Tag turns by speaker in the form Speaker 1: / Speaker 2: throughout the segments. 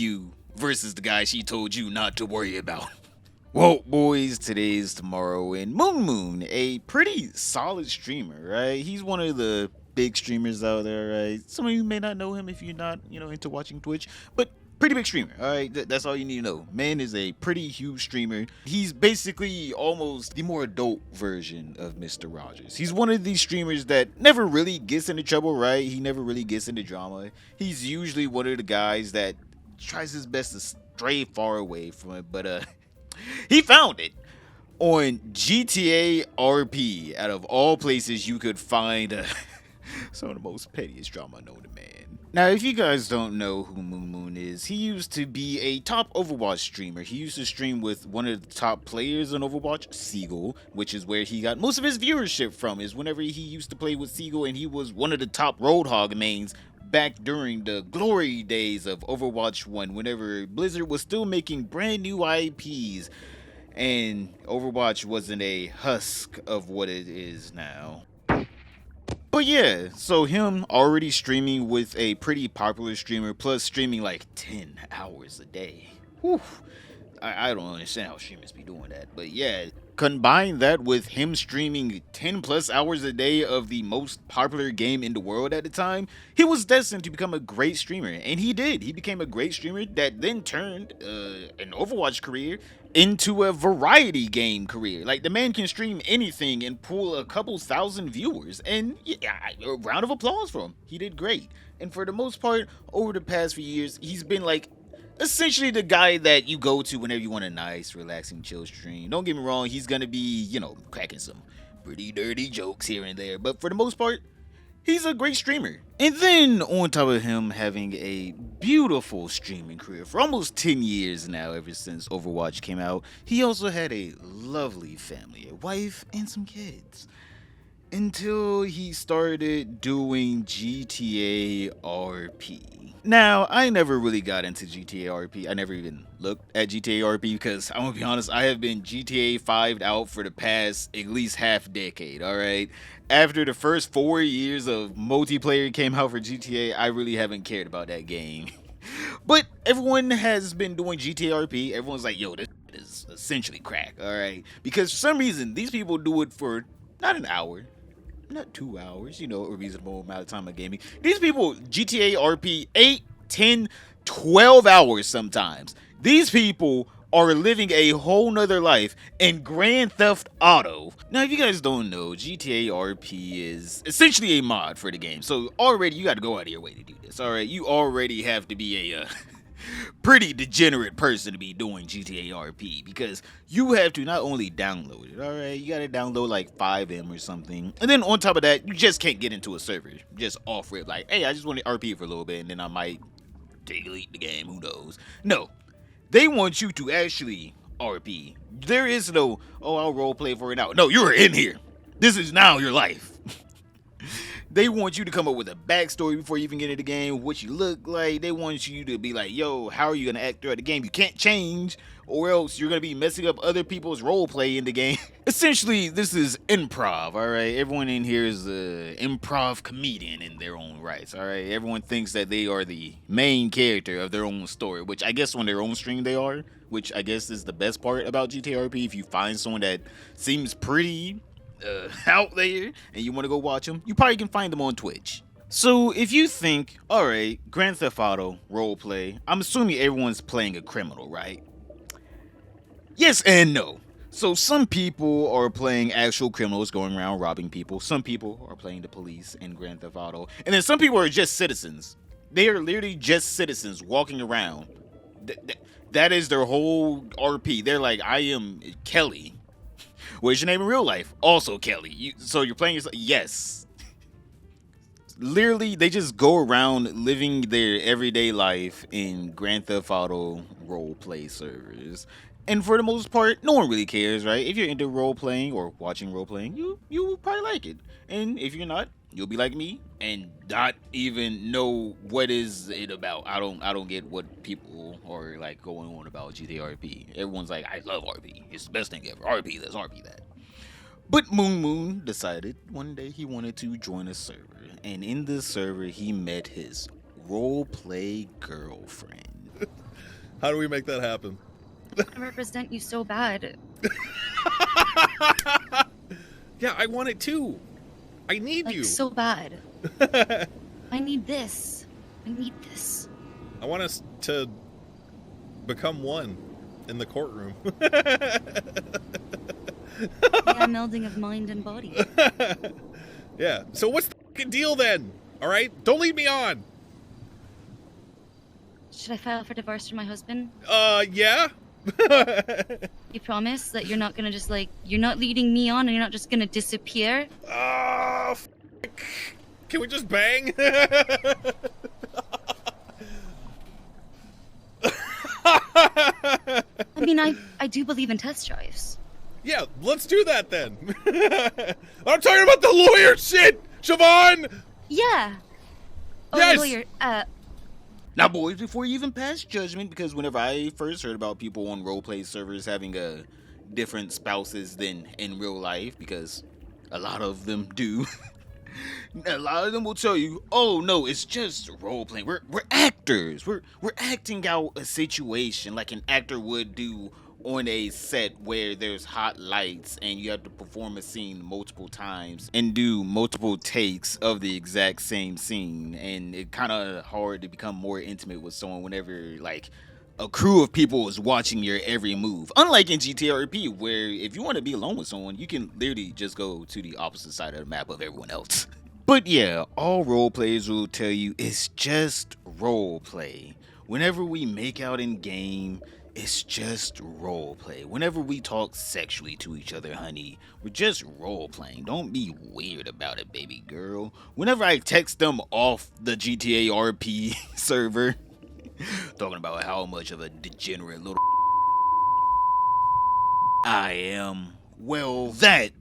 Speaker 1: you versus the guy she told you not to worry about. Well, boys, today's tomorrow, and MoonMoon, a pretty solid streamer, right? He's one of the big streamers out there, right? Some of you may not know him if you're not, into watching Twitch, but pretty big streamer, all right? That's all you need to know. Man is a pretty huge streamer. He's basically almost the more adult version of Mr. Rogers. He's one of these streamers that never really gets into trouble, right? He never really gets into drama. He's usually one of the guys that tries his best to stray far away from it, but he found it on GTA RP. Out of all places you could find some of the most pettiest drama known to man. Now, if you guys don't know who MoonMoon is, he used to be a top Overwatch streamer. He used to stream with one of the top players on Overwatch, Seagull, which is where he got most of his viewership from, is whenever he used to play with Seagull, and he was one of the top Roadhog mains back during the glory days of Overwatch 1, whenever Blizzard was still making brand new IPs and Overwatch wasn't a husk of what it is now. But yeah, so him already streaming with a pretty popular streamer, plus streaming like 10 hours a day. Whew. I don't understand how streamers be doing that. But yeah, combine that with him streaming 10 plus hours a day of the most popular game in the world at the time, he was destined to become a great streamer. And he did. He became a great streamer that then turned an Overwatch career into a variety game career. Like, the man can stream anything and pull a couple thousand viewers. And yeah, a round of applause for him. He did great. And for the most part, over the past few years, he's been like essentially the guy that you go to whenever you want a nice, relaxing, chill stream. Don't get me wrong, he's gonna be, cracking some pretty dirty jokes here and there, but for the most part, he's a great streamer. And then, on top of him having a beautiful streaming career for almost 10 years now, ever since Overwatch came out, he also had a lovely family, a wife, and some kids. Until he started doing GTA RP. Now, I never really got into GTA RP. I never even looked at GTA RP because, I'm gonna be honest, I have been GTA 5'd out for the past at least half decade, alright? After the first 4 years of multiplayer came out for GTA, I really haven't cared about that game. But everyone has been doing GTA RP. Everyone's like, yo, this is essentially crack, alright? Because for some reason, these people do it for not an hour, not 2 hours, a reasonable amount of time of gaming. These people, GTA RP, 8, 10, 12 hours sometimes. These people are living a whole nother life in Grand Theft Auto. Now, if you guys don't know, GTA RP is essentially a mod for the game. So already you got to go out of your way to do this, alright? You already have to be a pretty degenerate person to be doing GTA RP, because you have to not only download it, alright? You gotta download like 5M or something. And then on top of that, you just can't get into a server. Just off rip, like, hey, I just want to RP for a little bit and then I might delete the game, who knows? No. They want you to actually RP. There is no, oh, I'll roleplay for an hour. No, you're in here. This is now your life. They want you to come up with a backstory before you even get into the game, what you look like. They want you to be like, yo, how are you going to act throughout the game? You can't change, or else you're going to be messing up other people's role play in the game. Essentially, this is improv, all right? Everyone in here is an improv comedian in their own rights, all right? Everyone thinks that they are the main character of their own story, which I guess on their own stream they are, which I guess is the best part about GTRP. If you find someone that seems pretty out there and you want to go watch them, you probably can find them on Twitch. So if you think, alright, Grand Theft Auto, roleplay, I'm assuming everyone's playing a criminal, right? Yes and no. So some people are playing actual criminals going around robbing people. Some people are playing the police in Grand Theft Auto. And then some people are just citizens. They are literally just citizens walking around. That is their whole RP. They're like, I am Kelly. What's your name in real life? Also Kelly. So you're playing yourself? Yes. Literally, they just go around living their everyday life in Grand Theft Auto roleplay servers. And for the most part, no one really cares, right? If you're into role-playing or watching role-playing, you will probably like it. And if you're not, you'll be like me and not even know what is it about. I don't get what people are like going on about GTRP. Everyone's like, I love RP. It's the best thing ever. RP this, RP that. But MoonMoon decided one day he wanted to join a server. And in this server, he met his role-play girlfriend.
Speaker 2: How do we make that happen?
Speaker 3: I represent you so bad.
Speaker 2: Yeah, I want it too. I need
Speaker 3: Like,
Speaker 2: you.
Speaker 3: so bad. I need this. I need this.
Speaker 2: I want us to become one in the courtroom.
Speaker 3: Yeah, melding of mind and body.
Speaker 2: Yeah. So what's the fucking deal then? All right? Don't lead me on.
Speaker 3: Should I file for divorce from my husband?
Speaker 2: Yeah.
Speaker 3: You promise that you're not gonna just, like, you're not leading me on and you're not just gonna disappear?
Speaker 2: Oh, can we just bang?
Speaker 3: I mean, I do believe in test drives.
Speaker 2: Yeah, let's do that then. I'm talking about the lawyer shit, Siobhan!
Speaker 3: Yeah. Oh,
Speaker 2: Yes!
Speaker 3: lawyer,
Speaker 1: Now, boys, before you even pass judgment, because whenever I first heard about people on roleplay servers having different spouses than in real life, because a lot of them do, a lot of them will tell you, "Oh no, it's just role playing. We're actors. We're acting out a situation like an actor would do on a set where there's hot lights and you have to perform a scene multiple times and do multiple takes of the exact same scene, and it's kind of hard to become more intimate with someone whenever like a crew of people is watching your every move. Unlike in GTRP, where if you want to be alone with someone, you can literally just go to the opposite side of the map of everyone else." But yeah, all role players will tell you it's just role play. Whenever we make out in game, it's just role play. Whenever we talk sexually to each other, honey, we're just role playing. Don't be weird about it, baby girl. Whenever I text them off the GTA RP server, talking about how much of a degenerate little I am, well, that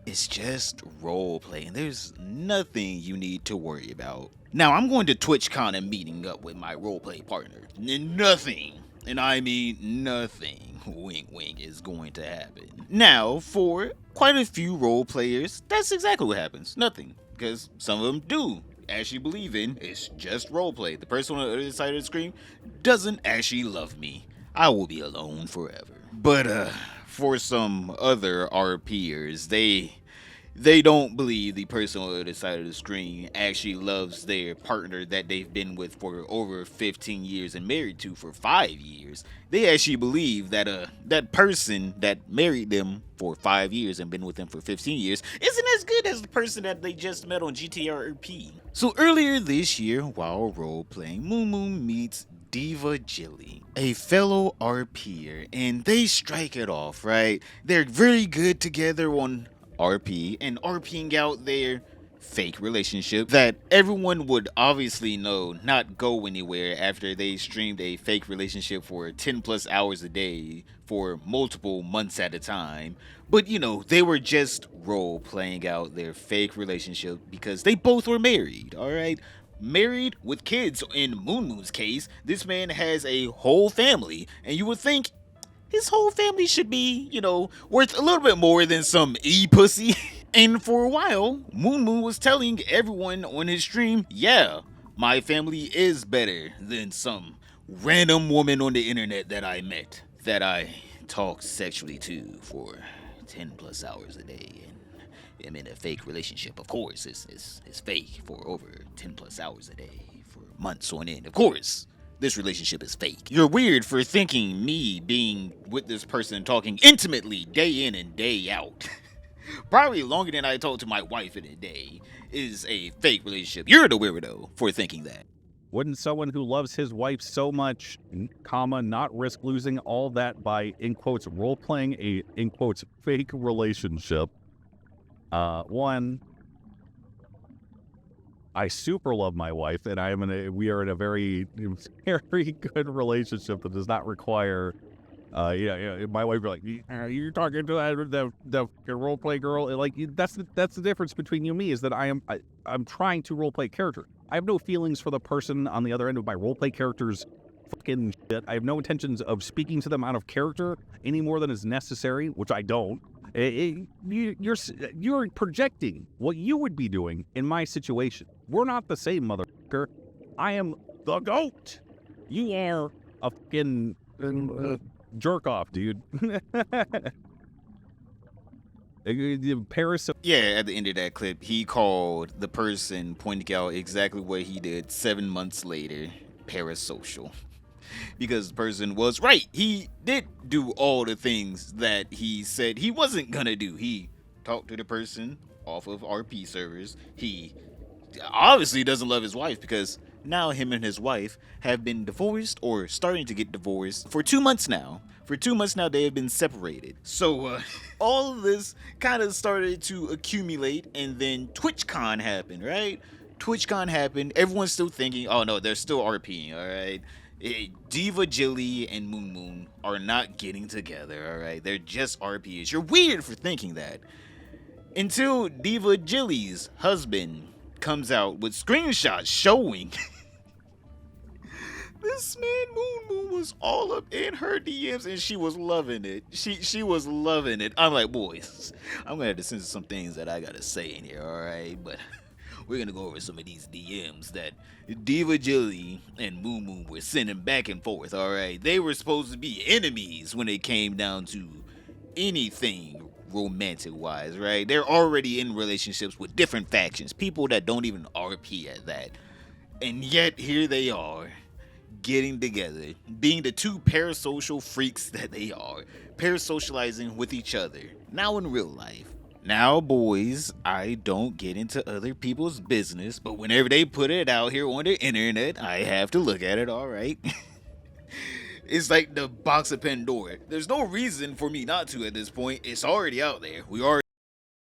Speaker 1: is just role playing. There's nothing you need to worry about. Now, I'm going to TwitchCon and meeting up with my roleplay partner. Nothing, and I mean nothing, wink wink, is going to happen. Now, for quite a few role players, that's exactly what happens. Nothing. Because some of them do actually believe in it's just roleplay. The person on the other side of the screen doesn't actually love me. I will be alone forever. But for some other RPers, they don't believe the person on the other side of the screen actually loves their partner that they've been with for over 15 years and married to for 5 years. They actually believe that that person that married them for 5 years and been with them for 15 years isn't as good as the person that they just met on GTRP. So earlier this year, while role playing, MoonMoon meets Diva Jilly, a fellow RPer, and they strike it off, right? They're very good together on RP and RPing out their fake relationship that everyone would obviously know not go anywhere after they streamed a fake relationship for 10 plus hours a day for multiple months at a time. But you know, they were just role playing out their fake relationship because they both were married, alright? Married with kids. In MoonMoon's case, this man has a whole family, and you would think his whole family should be, you know, worth a little bit more than some e-pussy. And for a while, MoonMoon was telling everyone on his stream, yeah, my family is better than some random woman on the internet that I met, that I talked sexually to for 10 plus hours a day. And am in a fake relationship. Of course, it's fake for over 10 plus hours a day for months on end. Of course, this relationship is fake. You're weird for thinking me being with this person talking intimately day in and day out, probably longer than I talk to my wife in a day, is a fake relationship. You're the weirdo for thinking that.
Speaker 4: Wouldn't someone who loves his wife so much, comma, not risk losing all that by, in quotes, role-playing a, in quotes, fake relationship? One, I super love my wife, and we are in a very, very good relationship that does not require, my wife be like, you're talking to the role play girl, and like that's the difference between you and me, is that I'm trying to role play a character. I have no feelings for the person on the other end of my role play character's fucking shit. I have no intentions of speaking to them out of character any more than is necessary, which I don't. You're projecting what you would be doing in my situation. We're not the same, motherfucker. I am the GOAT. You are a fucking jerk off, dude. Paris.
Speaker 1: Yeah, at the end of that clip, he called the person pointing out exactly what he did 7 months later parasocial. Because the person was right. He did do all the things that he said he wasn't gonna do. He talked to the person off of RP servers. He obviously doesn't love his wife because now him and his wife have been divorced or starting to get divorced for 2 months now. For 2 months now, they have been separated. So all of this kind of started to accumulate, and then TwitchCon happened, right? TwitchCon happened. Everyone's still thinking, oh no, they're still RPing, all right? Diva Jilly and MoonMoon are not getting together, all right? They're just RPs. You're weird for thinking that. Until Diva Jilly's husband comes out with screenshots showing this man MoonMoon was all up in her DMs and she was loving it. She was loving it. I'm like, boys, I'm gonna have to censor some things that I gotta say in here, alright? But we're gonna go over some of these DMs that Diva Jilly and MoonMoon were sending back and forth, alright? They were supposed to be enemies when it came down to anything romantic wise, right? They're already in relationships with different factions, people that don't even RP at that. And yet here they are, getting together, being the two parasocial freaks that they are, parasocializing with each other, now in real life. Now, boys, I don't get into other people's business, but whenever they put it out here on the internet, I have to look at it, alright? It's like the box of Pandora. There's no reason for me not to at this point. It's already out there. We already